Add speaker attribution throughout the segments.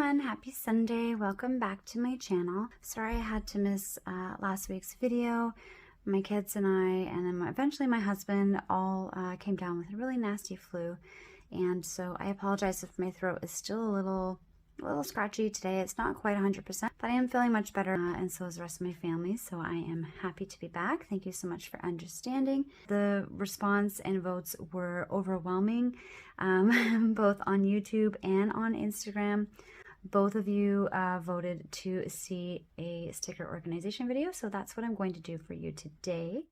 Speaker 1: everyone, happy Sunday. Welcome back to my channel. Sorry I had to miss last week's video. My kids and I, and then eventually my husband, all came down with a really nasty flu, and so I apologize if my throat is still a little scratchy today. It's not quite 100%, but I am feeling much better, and so is the rest of my family, so I am happy to be back. Thank you so much for understanding. The response and votes were overwhelming, both on YouTube and on Instagram. Both of you voted to see a sticker organization video, so that's what I'm going to do for you today.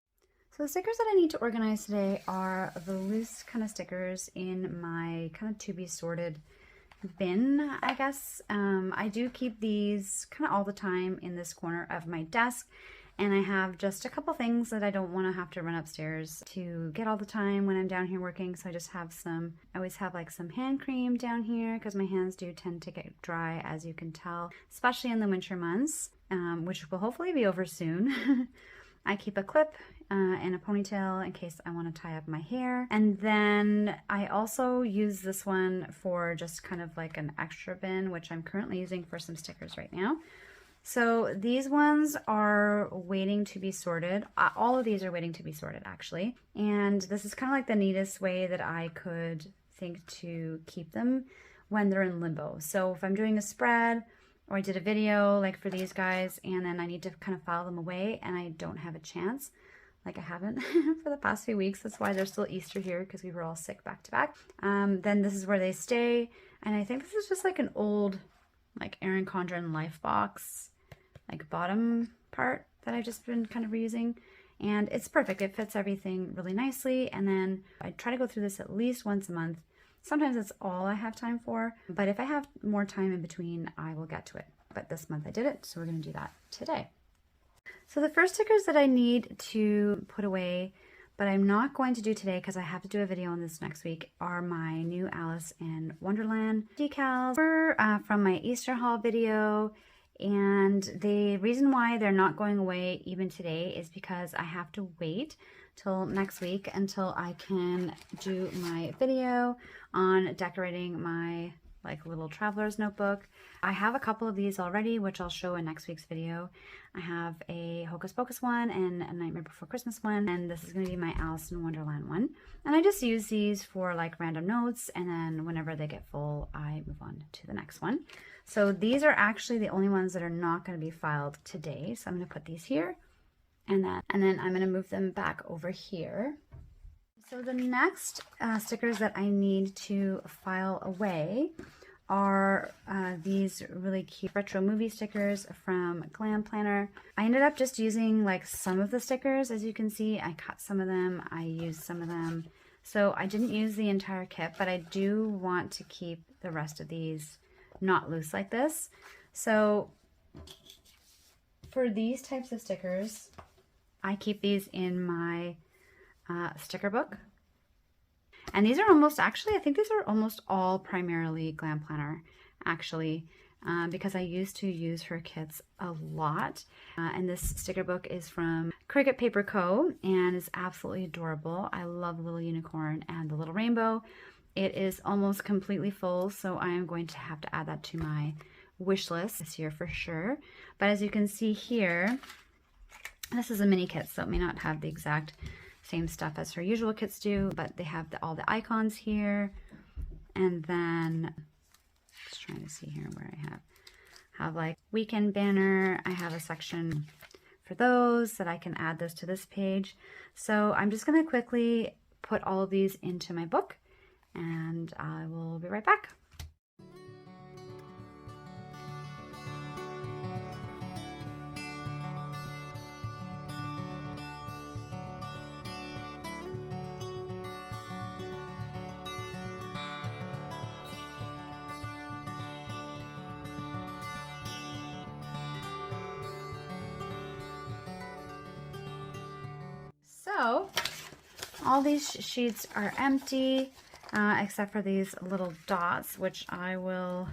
Speaker 1: So the stickers that I need to organize today are the loose kind of stickers in my kind of to be sorted bin, I guess. I do keep these kind of all the time in this corner of my desk, and I have just a couple things that I don't want to have to run upstairs to get all the time when I'm down here working. So I just have some, I always have like some hand cream down here because my hands do tend to get dry, as you can tell, especially in the winter months, which will hopefully be over soon. I keep a clip and a ponytail in case I want to tie up my hair. And then I also use this one for just kind of like an extra bin, which I'm currently using for some stickers right now. So these ones are waiting to be sorted. All of these are waiting to be sorted, actually. And this is kind of like the neatest way that I could think to keep them when they're in limbo. So if I'm doing a spread, or I did a video like for these guys, and then I need to kind of file them away and I don't have a chance, like I haven't for the past few weeks. That's why there's still Easter here, because we were all sick back to back. Then this is where they stay. And I think this is just like an old like Erin Condren Life box, like bottom part that I've just been kind of reusing. And it's perfect. It fits everything really nicely. And then I try to go through this at least once a month. Sometimes that's all I have time for, but if I have more time in between, I will get to it. But this month I did it, so we're going to do that today. So the first stickers that I need to put away, but I'm not going to do today because I have to do a video on this next week, are my new Alice in Wonderland decals from my Easter haul video. And the reason why they're not going away even today is because I have to wait till next week until I can do my video on decorating my like little traveler's notebook. I have a couple of these already, which I'll show in next week's video. I have a Hocus Pocus one and a Nightmare Before Christmas one, and this is going to be my Alice in Wonderland one. And I just use these for like random notes, and then whenever they get full, I move on to the next one. So these are actually the only ones that are not going to be filed today. So I'm going to put these here, and then I'm going to move them back over here. So the next stickers that I need to file away are these really cute retro movie stickers from Glam Planner. I ended up just using like some of the stickers. As you can see, I cut some of them, I used some of them. So I didn't use the entire kit, but I do want to keep the rest of these not loose like this. So for these types of stickers, I keep these in my sticker book. And these are almost, actually, I think these are almost all primarily Glam Planner, actually, because I used to use her kits a lot. And this sticker book is from Cricut Paper Co. and is absolutely adorable. I love the little unicorn and the little rainbow. It is almost completely full, so I am going to have to add that to my wish list this year for sure. But as you can see here, this is a mini kit, so it may not have the exact same stuff as her usual kits do, but they have all the icons here. And then, just trying to see here where I have like weekend banner. I have a section for those that I can add this to this page. So I'm just going to quickly put all of these into my book, and I will be right back. So all these sheets are empty, except for these little dots, which I will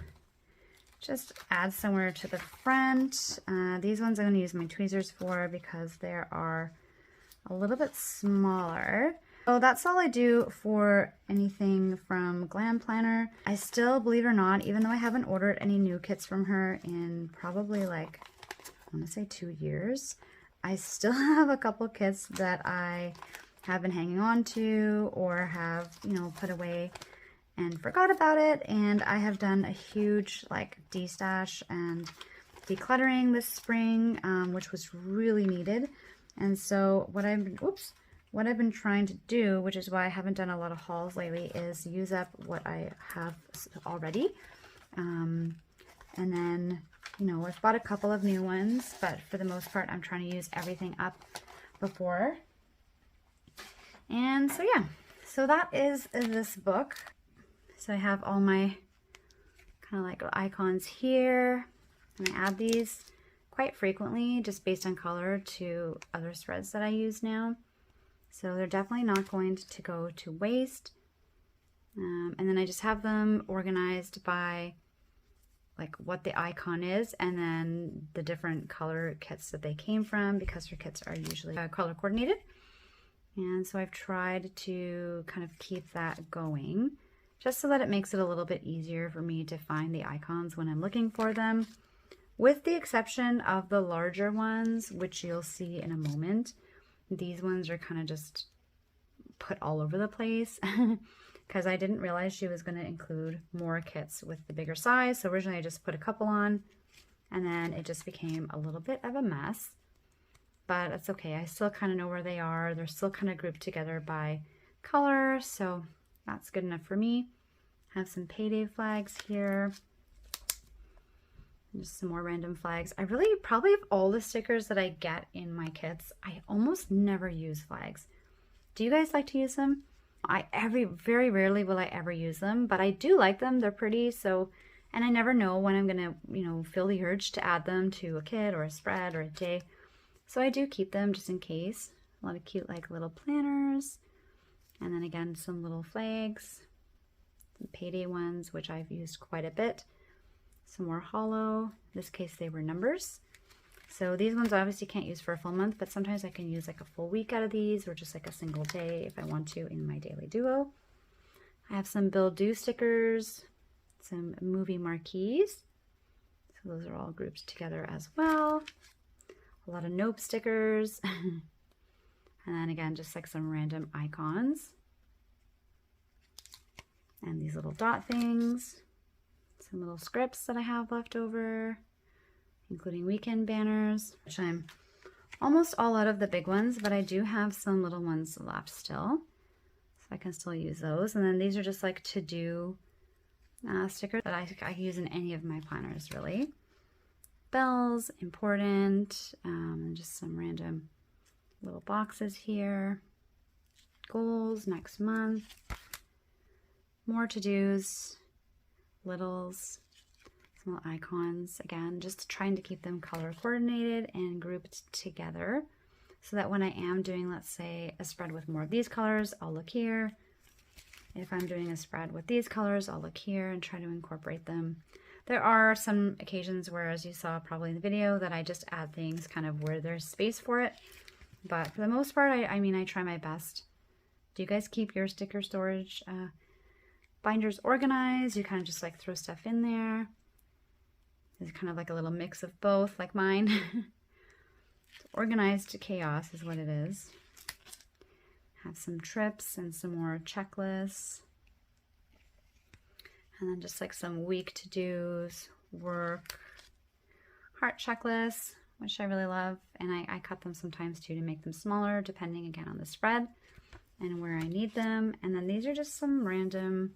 Speaker 1: just add somewhere to the front. These ones I'm going to use my tweezers for because they are a little bit smaller. So that's all I do for anything from Glam Planner. I still, believe it or not, even though I haven't ordered any new kits from her in probably like, I want to say 2 years, I still have a couple kits that I have been hanging on to or have, you know, put away and forgot about it. And I have done a huge like de-stash and decluttering this spring, which was really needed. And so what I've been trying to do, which is why I haven't done a lot of hauls lately, is use up what I have already. And then, you know, I've bought a couple of new ones, but for the most part, I'm trying to use everything up before. And so, yeah, so that is this book. So I have all my kind of like icons here, and I add these quite frequently just based on color to other spreads that I use now. So they're definitely not going to go to waste. And then I just have them organized by like what the icon is and then the different color kits that they came from, because her kits are usually color coordinated. And so I've tried to kind of keep that going just so that it makes it a little bit easier for me to find the icons when I'm looking for them, with the exception of the larger ones, which you'll see in a moment. These ones are kind of just put all over the place because I didn't realize she was going to include more kits with the bigger size. So originally I just put a couple on, and then it just became a little bit of a mess. But that's okay. I still kind of know where they are. They're still kind of grouped together by color, so that's good enough for me. I have some payday flags here. Just some more random flags. I really, probably of all the stickers that I get in my kits, I almost never use flags. Do you guys like to use them? Very rarely will I ever use them, but I do like them. They're pretty, so, and I never know when I'm gonna, you know, feel the urge to add them to a kit or a spread or a day. So I do keep them just in case. A lot of cute like little planners. And then again, some little flags, some payday ones, which I've used quite a bit. Some more hollow. In this case, they were numbers. So these ones I obviously can't use for a full month, but sometimes I can use like a full week out of these, or just like a single day if I want to in my daily duo. I have some Bill Do stickers, some movie marquees. So those are all grouped together as well. A lot of Nope stickers. And then again, just like some random icons. And these little dot things. Some little scripts that I have left over, including weekend banners, which I'm almost all out of the big ones, but I do have some little ones left still. So I can still use those. And then these are just like to-do stickers that I use in any of my planners, really. Bells, important, and just some random little boxes here. Goals next month. More to-dos, littles, some little icons. Again, just trying to keep them color coordinated and grouped together so that when I am doing, let's say, a spread with more of these colors, I'll look here. If I'm doing a spread with these colors, I'll look here and try to incorporate them. There are some occasions where, as you saw probably in the video, that I just add things kind of where there's space for it. But for the most part, I mean, I try my best. Do you guys keep your sticker storage binders organized? You kind of just like throw stuff in there. It's kind of like a little mix of both, like mine. Organized chaos is what it is. Have some trips and some more checklists. And then just like some week to-dos, work, heart checklists, which I really love. And I cut them sometimes too to make them smaller, depending again on the spread and where I need them. And then these are just some random,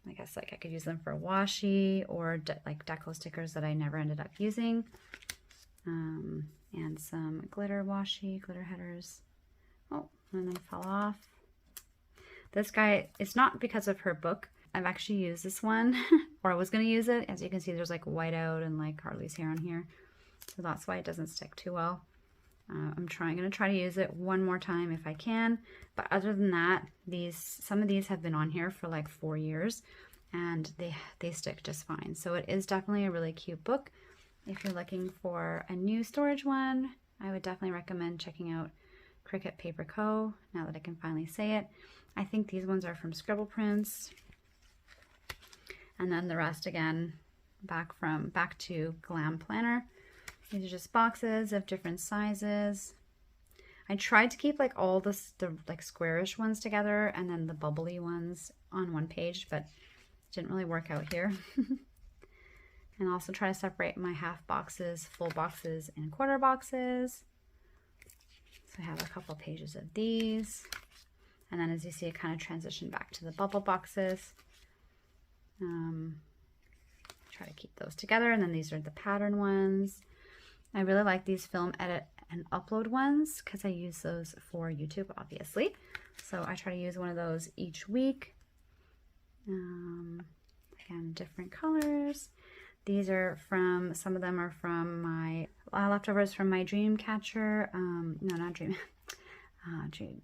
Speaker 1: I guess like I could use them for washi or like deco stickers that I never ended up using. And some glitter washi, glitter headers. Oh, one of them fell off. This guy, it's not because of her book. I've actually used this one, or I was going to use it. As you can see, there's like whiteout and like Harley's hair on here. So that's why it doesn't stick too well. I'm going to try to use it one more time if I can. But other than that, some of these have been on here for like 4 years and they stick just fine. So it is definitely a really cute book. If you're looking for a new storage one, I would definitely recommend checking out Cricut Paper Co. Now that I can finally say it. I think these ones are from Scribble Prints. And then the rest again, back to Glam Planner. These are just boxes of different sizes. I tried to keep like all the like squarish ones together and then the bubbly ones on one page, but it didn't really work out here. And also try to separate my half boxes, full boxes, and quarter boxes. So I have a couple pages of these. And then as you see, it kind of transitioned back to the bubble boxes. Try to keep those together. And then these are the pattern ones. I really like these film edit and upload ones because I use those for YouTube, obviously. So I try to use one of those each week. Again, different colors. These are from, some of them are from my leftovers from my Dream Catcher, no, not Dream,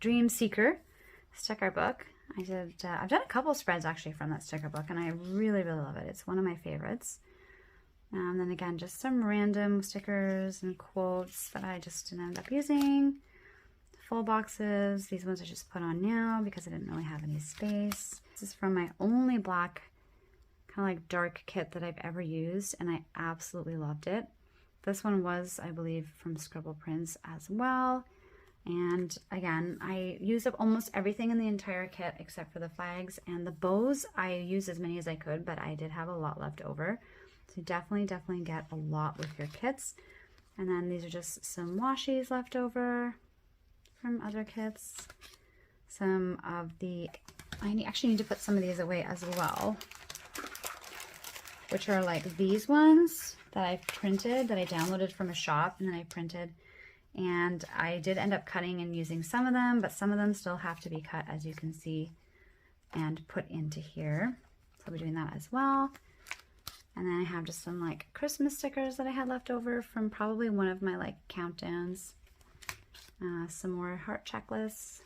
Speaker 1: Dream Seeker sticker book. I've done a couple spreads actually from that sticker book, and I really, really love it. It's one of my favorites. And then again, just some random stickers and quotes that I just didn't end up using. Full boxes. These ones I just put on now because I didn't really have any space. This is from my only black kind of like dark kit that I've ever used, and I absolutely loved it. This one was, I believe, from Scribble Prints as well. And again, I used up almost everything in the entire kit except for the flags and the bows. I used as many as I could, but I did have a lot left over. So definitely get a lot with your kits. And then these are just some washies left over from other kits. Some of the, I actually need to put some of these away as well, which are like these ones that I printed, that I downloaded from a shop and then I printed. And I did end up cutting and using some of them, but some of them still have to be cut, as you can see, and put into here. So I'll be doing that as well. And then I have just some like Christmas stickers that I had left over from probably one of my like countdowns. Some more heart checklists.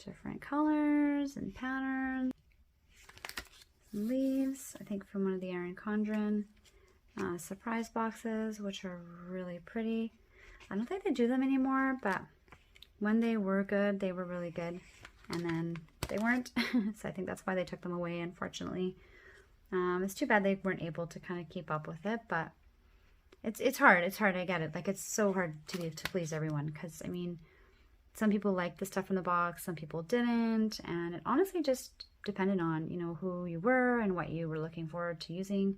Speaker 1: Different colors and patterns. Some leaves, I think from one of the Erin Condren. Surprise boxes, which are really pretty. I don't think they do them anymore, but when they were good, they were really good. And then they weren't. So I think that's why they took them away, unfortunately. It's too bad they weren't able to kind of keep up with it, but it's hard. It's hard. I get it. Like, it's so hard to please everyone, because I mean, some people liked the stuff in the box, some people didn't, and it honestly just depended on, you know, who you were and what you were looking forward to using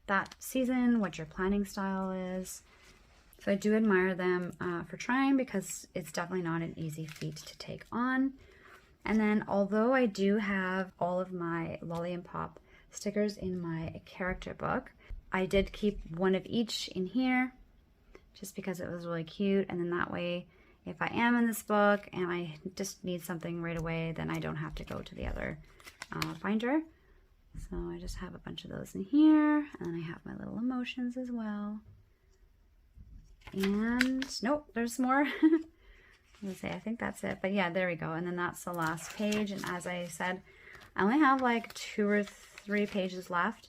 Speaker 1: that season, what your planning style is. So I do admire them for trying, because it's definitely not an easy feat to take on. And then although I do have all of my Lolly and Pop stickers in my character book, I did keep one of each in here just because it was really cute, and then that way if I am in this book and I just need something right away, then I don't have to go to the other binder. So I just have a bunch of those in here, and then I have my little emotions as well. And nope, there's more. I think that's it, but yeah, there we go. And then that's the last page, and as I said, I only have like 2 or 3 pages left,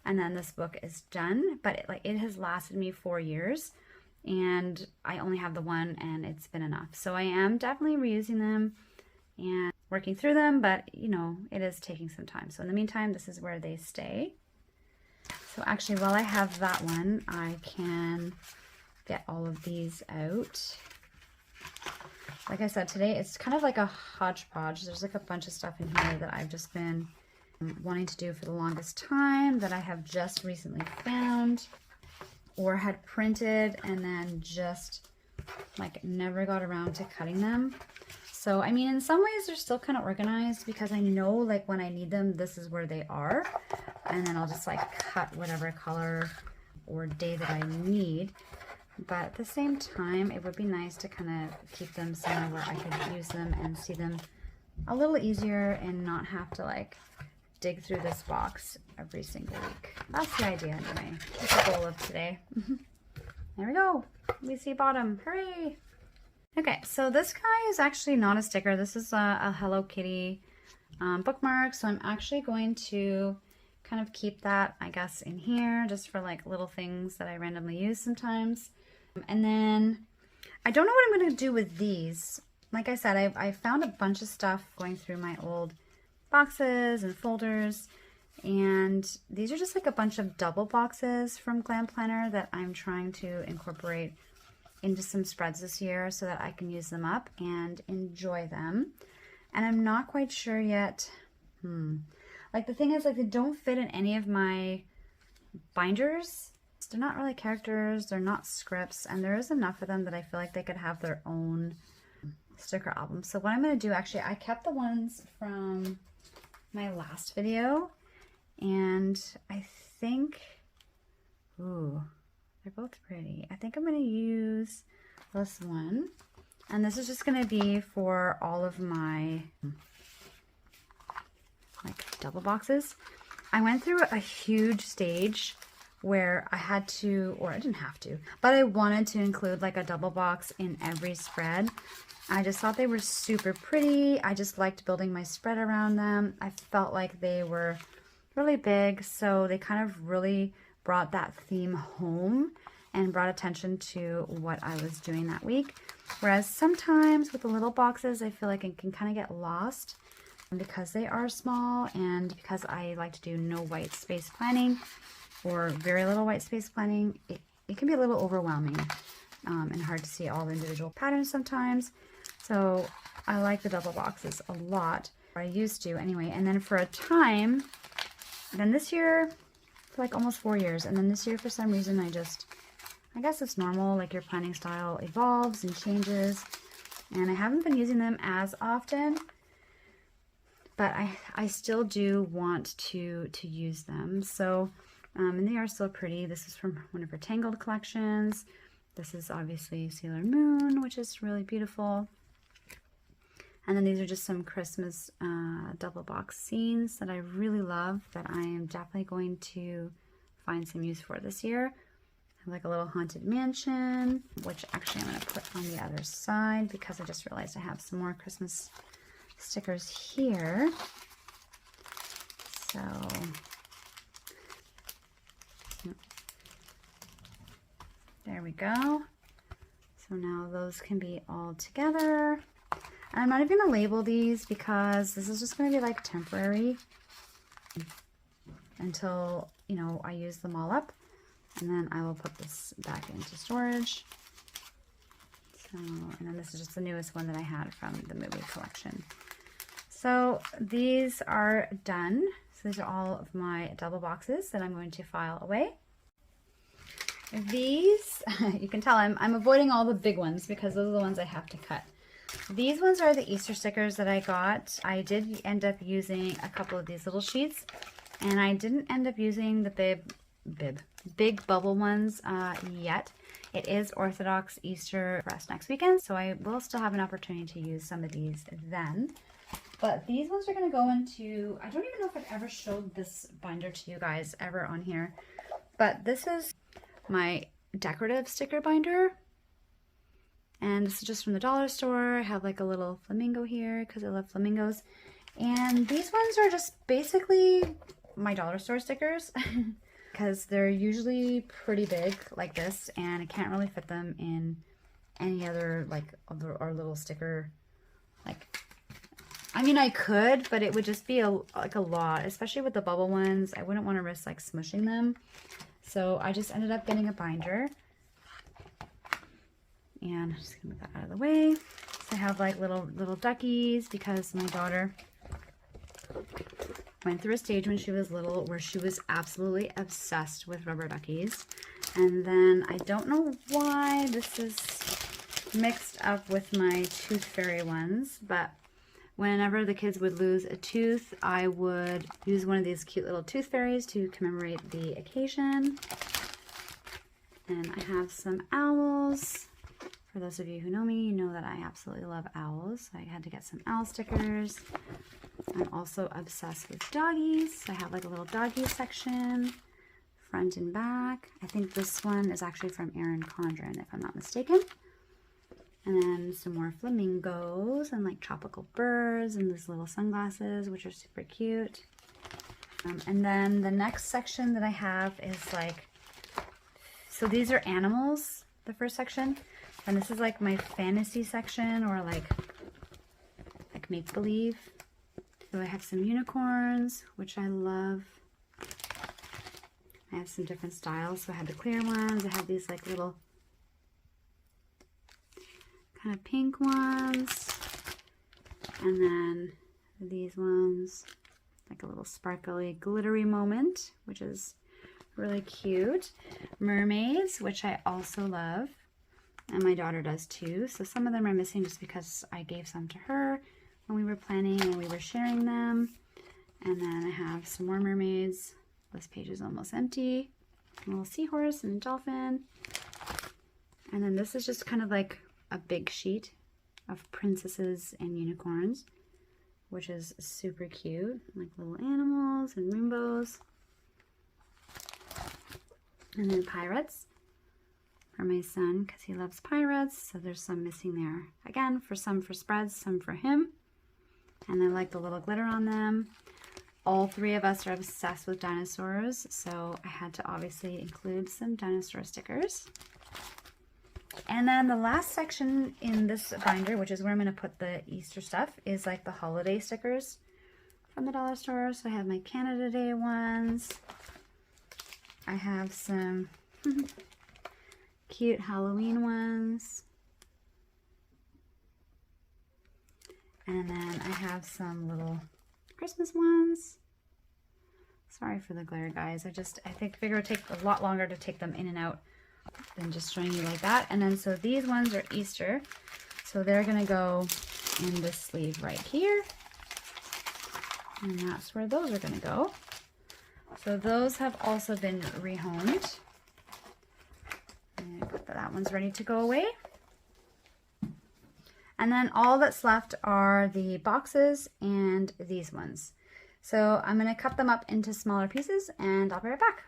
Speaker 1: and then this book is done. But it has lasted me 4 years, and I only have the one, and it's been enough. So I am definitely reusing them and working through them, but you know, it is taking some time. So in the meantime, this is where they stay. So actually, while I have that one, I can get all of these out. Like I said, today it's kind of like a hodgepodge. There's like a bunch of stuff in here that I've just been wanting to do for the longest time, that I have just recently found or had printed and then just like never got around to cutting them. So, I mean, in some ways they're still kind of organized, because I know like when I need them, this is where they are. And then I'll just like cut whatever color or day that I need. But at the same time, it would be nice to kind of keep them somewhere where I could use them and see them a little easier and not have to like dig through this box every single week. That's the idea anyway. That's the goal of today. There we go. We see bottom. Hooray! Okay, so this guy is actually not a sticker. This is a Hello Kitty bookmark. So I'm actually going to kind of keep that, I guess, in here just for like little things that I randomly use sometimes. And then I don't know what I'm going to do with these. Like I said, I found a bunch of stuff going through my old boxes and folders, and these are just like a bunch of double boxes from Glam Planner that I'm trying to incorporate into some spreads this year so that I can use them up and enjoy them. And I'm not quite sure yet. Like the thing is, like, they don't fit in any of my binders. They're not really characters, they're not scripts, and there is enough of them that I feel like they could have their own sticker album. So what I'm going to do, actually, I kept the ones from my last video, and I think, ooh, they're both pretty. I think I'm going to use this one, and this is just going to be for all of my like double boxes. I went through a huge stage where I had to, or I didn't have to, but I wanted to include like a double box in every spread. I just thought they were super pretty. I just liked building my spread around them. I felt like they were really big, so they kind of really brought that theme home and brought attention to what I was doing that week. Whereas sometimes with the little boxes, I feel like it can kind of get lost because they are small, and because I like to do no white space planning or very little white space planning, it can be a little overwhelming and hard to see all the individual patterns sometimes. So I like the double boxes a lot, or I used to anyway. And then for a time, then this year, for like almost 4 years, and then this year for some reason I guess it's normal, like your planning style evolves and changes, and I haven't been using them as often, but I still do want to use them. So and they are still pretty. This is from one of her Tangled collections. This is obviously Sailor Moon, which is really beautiful. And then these are just some Christmas double box scenes that I really love, that I am definitely going to find some use for this year. I have like a little haunted mansion, which actually I'm going to put on the other side because I just realized I have some more Christmas stickers here. So there we go. So now those can be all together. And I'm not even going to label these because this is just going to be like temporary until, you know, I use them all up. And then I will put this back into storage. So, and then this is just the newest one that I had from the movie collection. So these are done. So these are all of my double boxes that I'm going to file away. These, you can tell I'm avoiding all the big ones because those are the ones I have to cut. These ones are the Easter stickers that I got. I did end up using a couple of these little sheets, and I didn't end up using the big bubble ones yet. It is Orthodox Easter for us next weekend, so I will still have an opportunity to use some of these then. But these ones are going to go into, I don't even know if I've ever showed this binder to you guys ever on here, but this is my decorative sticker binder, and this is just from the dollar store. I have like a little flamingo here because I love flamingos, and these ones are just basically my dollar store stickers because they're usually pretty big like this, and I can't really fit them in any other like our little sticker. Like, I mean, I could, but it would just be like a lot, especially with the bubble ones. I wouldn't want to risk like smushing them. So I just ended up getting a binder, and I'm just gonna move that out of the way. So I have like little duckies because my daughter went through a stage when she was little where she was absolutely obsessed with rubber duckies. And then I don't know why this is mixed up with my tooth fairy ones, but whenever the kids would lose a tooth, I would use one of these cute little tooth fairies to commemorate the occasion. And I have some owls. For those of you who know me, you know that I absolutely love owls. I had to get some owl stickers. I'm also obsessed with doggies. I have like a little doggy section, front and back. I think this one is actually from Erin Condren, if I'm not mistaken. And then some more flamingos and like tropical birds and these little sunglasses, which are super cute. And then the next section that I have is like, so these are animals, the first section. And this is like my fantasy section, or like make-believe. So I have some unicorns, which I love. I have some different styles. So I have the clear ones. I have these like little kind of pink ones. And then these ones, like a little sparkly, glittery moment, which is really cute. Mermaids, which I also love. And my daughter does too. So some of them are missing just because I gave some to her when we were planning and we were sharing them. And then I have some more mermaids. This page is almost empty. A little seahorse and a dolphin. And then this is just kind of like a big sheet of princesses and unicorns, which is super cute. Like little animals and rainbows. And then pirates for my son, because he loves pirates. So there's some missing there. Again, for some for spreads, some for him. And I like the little glitter on them. All three of us are obsessed with dinosaurs, so I had to obviously include some dinosaur stickers. And then the last section in this binder, which is where I'm going to put the Easter stuff, is like the holiday stickers from the dollar store. So I have my Canada Day ones. I have some cute Halloween ones. And then I have some little Christmas ones. Sorry for the glare, guys. I figure it would take a lot longer to take them in and out than just showing you like that. And then so these ones are Easter. So they're gonna go in this sleeve right here. And that's where those are gonna go. So those have also been rehomed. And that one's ready to go away. And then all that's left are the boxes and these ones. So I'm going to cut them up into smaller pieces and I'll be right back.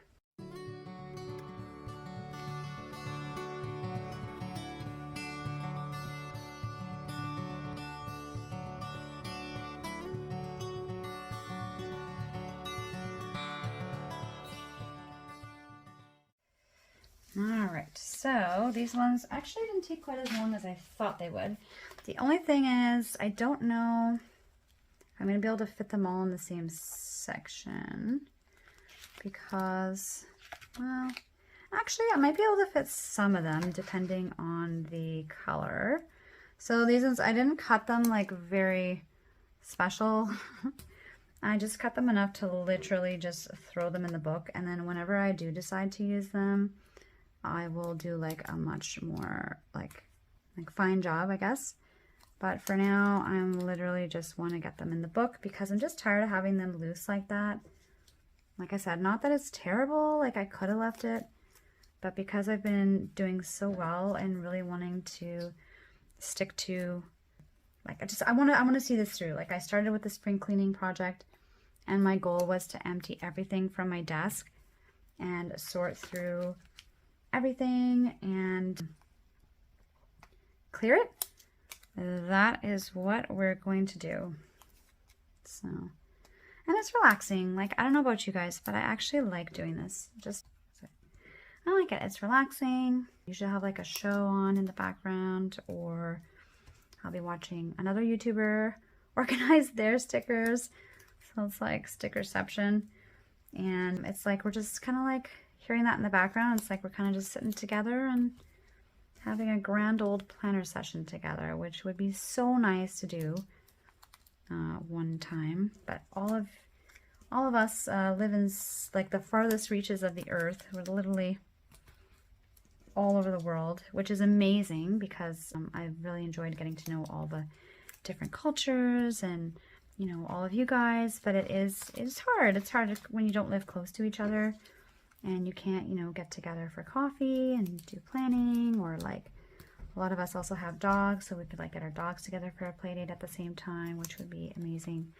Speaker 1: Alright, so these ones actually didn't take quite as long as I thought they would. The only thing is, I don't know if I'm going to be able to fit them all in the same section because, well, actually I might be able to fit some of them depending on the color. So these ones, I didn't cut them like very special. I just cut them enough to literally just throw them in the book, and then whenever I do decide to use them, I will do like a much more like fine job, I guess. But for now, I'm literally just want to get them in the book because I'm just tired of having them loose like that. Like I said, not that it's terrible, like I could have left it, but because I've been doing so well and really wanting to stick to, like I want to see this through. Like I started with the spring cleaning project and my goal was to empty everything from my desk and sort through everything and clear it. That is what we're going to do. So, and it's relaxing. Like, I don't know about you guys, but I actually like doing this. I like it. It's relaxing. Usually have like a show on in the background, or I'll be watching another YouTuber organize their stickers. So it's like stickerception. And it's like, we're just kind of like hearing that in the background. It's like we're kind of just sitting together and having a grand old planner session together, which would be so nice to do one time. But all of us live in like the farthest reaches of the earth. We're literally all over the world, which is amazing because I've really enjoyed getting to know all the different cultures and, you know, all of you guys. But it's hard. It's hard when you don't live close to each other. And you can't, you know, get together for coffee and do planning, or like a lot of us also have dogs, so we could like get our dogs together for a play date at the same time, which would be amazing.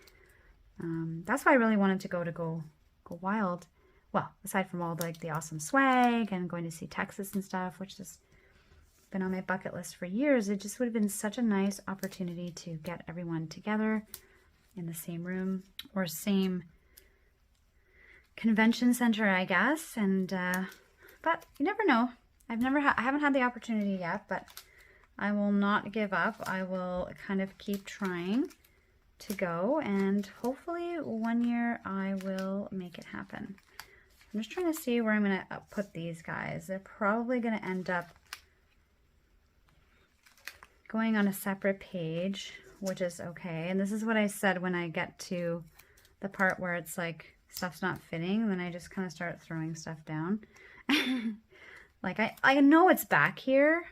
Speaker 1: That's why I really wanted to go wild. Well, aside from all the awesome swag and going to see Texas and stuff, which has been on my bucket list for years, it just would have been such a nice opportunity to get everyone together in the same room or same convention center, I guess. And but you never know. I haven't had the opportunity yet, but I will not give up. I will kind of keep trying to go, and hopefully one year I will make it happen. I'm just trying to see where I'm going to put these guys. They're probably going to end up going on a separate page, which is okay. And this is what I said when I get to the part where it's like stuff's not fitting, then I just kind of start throwing stuff down. Like I know it's back here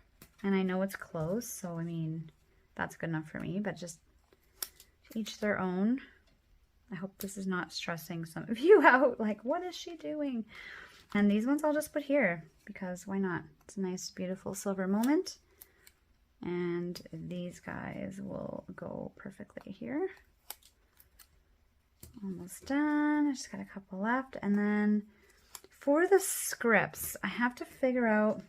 Speaker 1: and I know it's close, so I mean that's good enough for me, but just each their own. I hope this is not stressing some of you out, like what is she doing? And these ones I'll just put here because why not? It's a nice beautiful silver moment. And these guys will go perfectly here. Almost done. I just got a couple left. And then for the scripts, I have to figure out,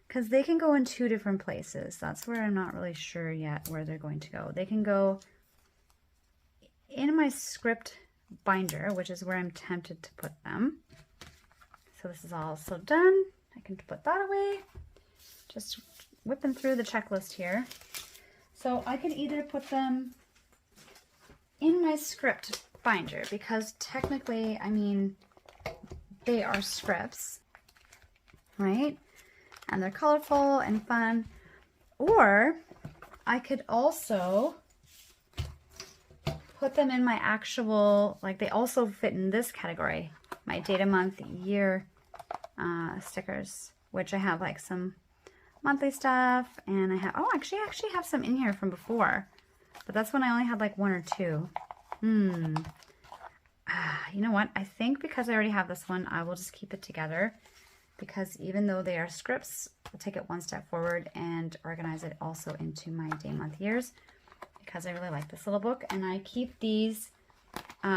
Speaker 1: because they can go in 2 different places. That's where I'm not really sure yet where they're going to go. They can go in my script binder, which is where I'm tempted to put them. So this is all so done. I can put that away. Just whipping through the checklist here. So I could either put them in my script binder, because technically, I mean, they are scripts, right? And they're colorful and fun. Or I could also put them in my actual, like they also fit in this category, my date of month, year stickers, which I have like some monthly stuff, and I have, oh, actually I actually have some in here from before, but that's when I only had like 1 or 2. You know what? I think because I already have this one, I will just keep it together, because even though they are scripts, I'll take it one step forward and organize it also into my day, month, years, because I really like this little book, and I keep these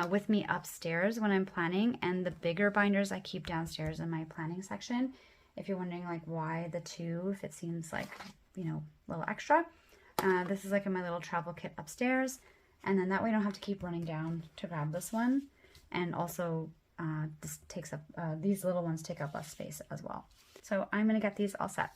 Speaker 1: with me upstairs when I'm planning, and the bigger binders I keep downstairs in my planning section. If you're wondering like why the 2, if it seems like, you know, a little extra, this is like in my little travel kit upstairs, and then that way I don't have to keep running down to grab this one. And also this takes up, these little ones take up less space as well. So I'm gonna get these all set.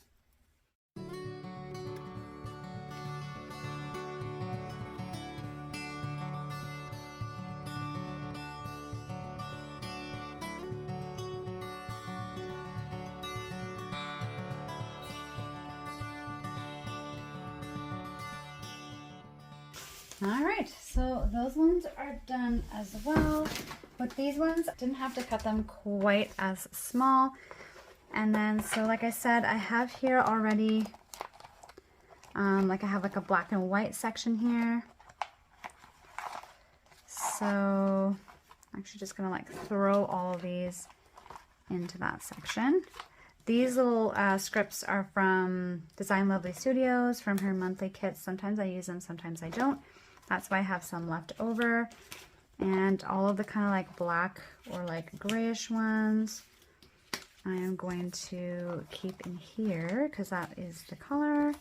Speaker 1: All right, so those ones are done as well. But these ones, didn't have to cut them quite as small. And then, so like I said, I have here already, like I have like a black and white section here. So I'm actually just gonna like throw all of these into that section. These little scripts are from Design Lovely Studios, from her monthly kits. Sometimes I use them, sometimes I don't. That's why I have some left over. And all of the kind of like black or like grayish ones, I am going to keep in here because that is the color.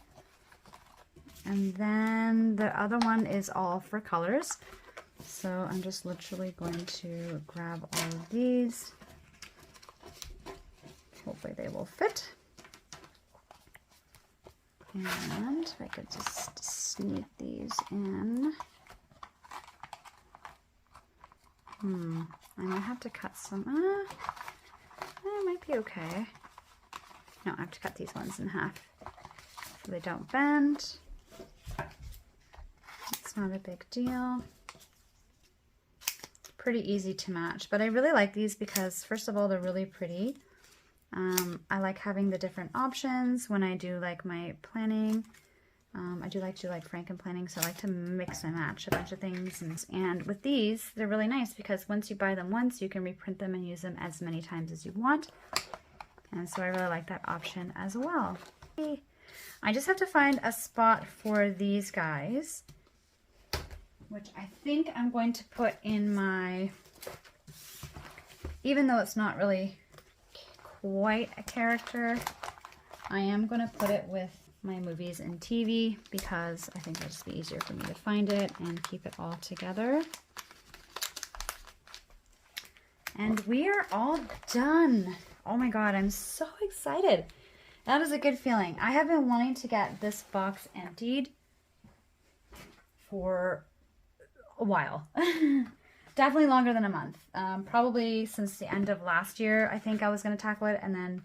Speaker 1: And then the other one is all for colors. So I'm just literally going to grab all of these. Hopefully they will fit. And if I could just sneak these in. I might have to cut some. It might be okay. No, I have to cut these ones in half so they don't bend. It's not a big deal. Pretty easy to match, but I really like these because first of all, they're really pretty. I like having the different options when I do like my planning. I do like to do like Franken planning, so I like to mix and match a bunch of things. And with these, they're really nice because once you buy them once, you can reprint them and use them as many times as you want. And so I really like that option as well. I just have to find a spot for these guys, which I think I'm going to put in my, even though it's not really quite a character, I am going to put it with my movies and TV because I think it'll just be easier for me to find it and keep it all together. And we are all done. Oh my god, I'm so excited. That is a good feeling. I have been wanting to get this box emptied for a while. Definitely longer than a month. Probably since the end of last year, I think I was going to tackle it. And then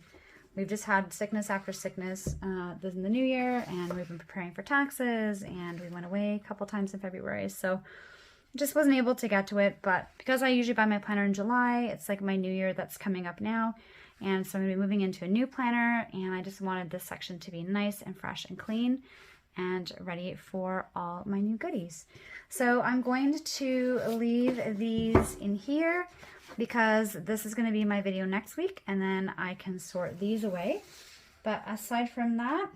Speaker 1: we've just had sickness after sickness in the new year. And we've been preparing for taxes. And we went away a couple times in February. So just wasn't able to get to it. But because I usually buy my planner in July, it's like my new year that's coming up now. And so I'm going to be moving into a new planner. And I just wanted this section to be nice and fresh and clean and ready for all my new goodies. So I'm going to leave these in here because this is going to be my video next week, and then I can sort these away. But aside from that,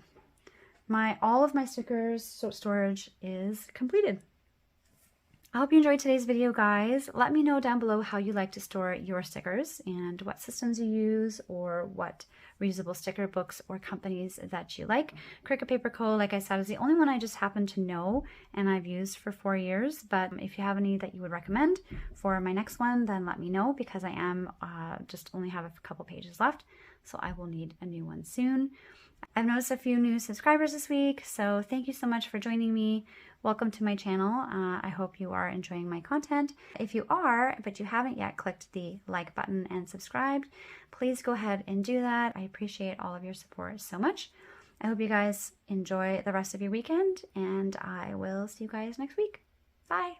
Speaker 1: all of my stickers storage is completed. I hope you enjoyed today's video, guys. Let me know down below how you like to store your stickers and what systems you use or what reusable sticker books or companies that you like. Cricut Paper Co., like I said, is the only one I just happen to know and I've used for 4 years. But if you have any that you would recommend for my next one, then let me know, because I am just only have a couple pages left. So I will need a new one soon. I've noticed a few new subscribers this week, so thank you so much for joining me. Welcome to my channel. I hope you are enjoying my content. If you are, but you haven't yet clicked the like button and subscribed, please go ahead and do that. I appreciate all of your support so much. I hope you guys enjoy the rest of your weekend, and I will see you guys next week. Bye.